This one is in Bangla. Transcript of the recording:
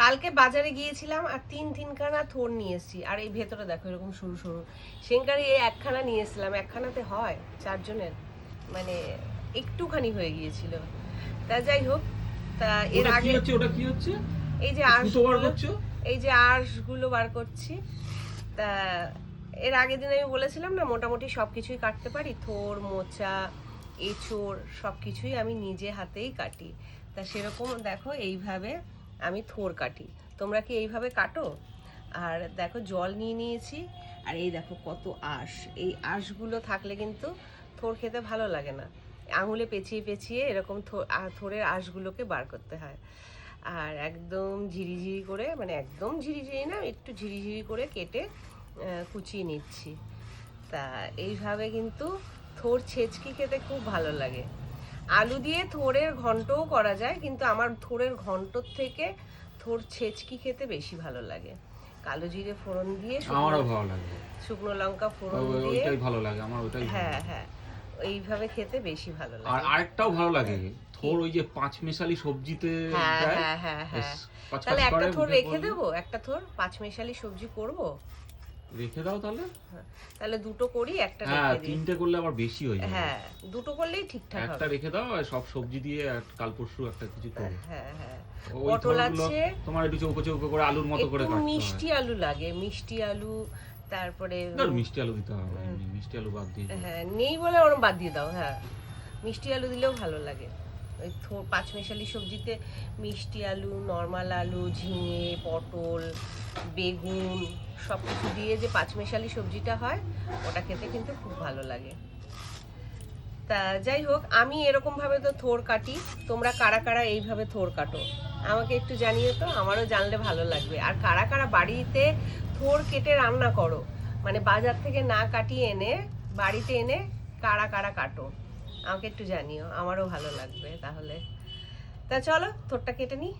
কালকে বাজারে গিয়েছিলাম আর তিনখানা থোর নিয়ে এসেছি। আর এই ভেতরে দেখো এরকম সরু সরু। সেনকারি এই একখানা নিয়ে এসেছিলাম, একখানাতে হয় 4 জনের, মানে একটুখানি হয়ে গিয়েছিল। তা যাই হোক, তা এর আগে ওটা কি হচ্ছে? এই যে এই যে আঁশগুলো বার করছি। তা এর আগের দিন আমি বলেছিলাম না মোটামুটি সবকিছুই কাটতে পারি, থোর, মোচা, এঁচোড় সবকিছুই আমি নিজে হাতেই কাটি। তা সেরকম দেখো এইভাবে আমি থোর কাটি। তোমরা কি এইভাবে কাটো? আর দেখো জল নিয়ে নিয়েছি, আর এই দেখো কত আঁশ। এই আঁশগুলো থাকলে কিন্তু থোর খেতে ভালো লাগে না, আঙুলে পেঁচিয়ে পেঁচিয়ে এরকম থোরের আঁশগুলোকে বার করতে হয়। আর একদম ঝিরিঝিরি করে, মানে একদম ঝিরিঝিরি না, একটু ঝিরিঝিরি করে কেটে কুচিয়ে নিচ্ছি। তা এইভাবে কিন্তু থোর ছেচকি খেতে খুব ভালো লাগে। আলু দিয়ে থোরের ঘন্টও করা যায়, কিন্তু আমার থোরের ঘন্টর থেকে থোর ছেচকি খেতে বেশি ভালো লাগে। কালো জিরে ফোড়ন দিয়ে, আমারও ভালো লাগে, শুকনো লঙ্কা ফোড়ন দিয়ে, ওইটাই ভালো লাগে আমার, ওইটাই। হ্যাঁ হ্যাঁ, এইভাবে খেতে বেশি ভালো লাগে। আর আরেকটাও ভালো লাগে থোর, ওই যে পাঁচমেশালি সবজিতে দেয়। হ্যাঁ হ্যাঁ হ্যাঁ, তাহলে একটা থোর রেখে দেবো, একটা থোর পাঁচমেশালি সবজি করব। রেখে দাও তাহলে। তাহলে দুটো করি, একটা হ্যাঁ, রেখে দিই। তিনটে করলে আবার বেশি হয়ে যাবে। হ্যাঁ, দুটো করলেই ঠিকঠাক হবে। একটা রেখে দাও, আর সব সবজি দিয়ে কাল পরশু একটা কিছু করো। হ্যাঁ হ্যাঁ, ওই পটল থোরগুলো আছে, তোমার একটু চৌকো চৌকো করে আলুর মতো করে একটু কাটতে হয়। মিষ্টি আলু লাগে, মিষ্টি আলু, তারপরে মিষ্টি আলু দিতে হবে, এমনি মিষ্টি আলু বাদ দিয়ে। হ্যাঁ, নেই বলে ওরম বাদ দিয়ে দাও। হ্যাঁ, মিষ্টি আলু দিলেও ভালো লাগে। ওই পাঁচমেশালি সবজিতে মিষ্টি আলু, নর্মাল আলু, ঝিঙে, পটল, বেগুন সব কিছু দিয়ে যে পাঁচমেশালি সবজিটা হয়, ওটা খেতে কিন্তু খুব ভালো লাগে। তা যাই হোক, আমি এরকম ভাবে তো থোর কাটি। তোমরা কারা কারা এইভাবে থোর কাটো আমাকে একটু জানিও তো, আমারও জানলে ভালো লাগবে। আর কারা কারা বাড়িতে থোর কেটে রান্না করো, মানে বাজার থেকে না কাটিয়ে এনে বাড়িতে এনে কারা কারা কাটো, আমাকে একটু জানিও, আমারও ভালো লাগবে তাহলে। তা চলো থোরটা কেটে নিই।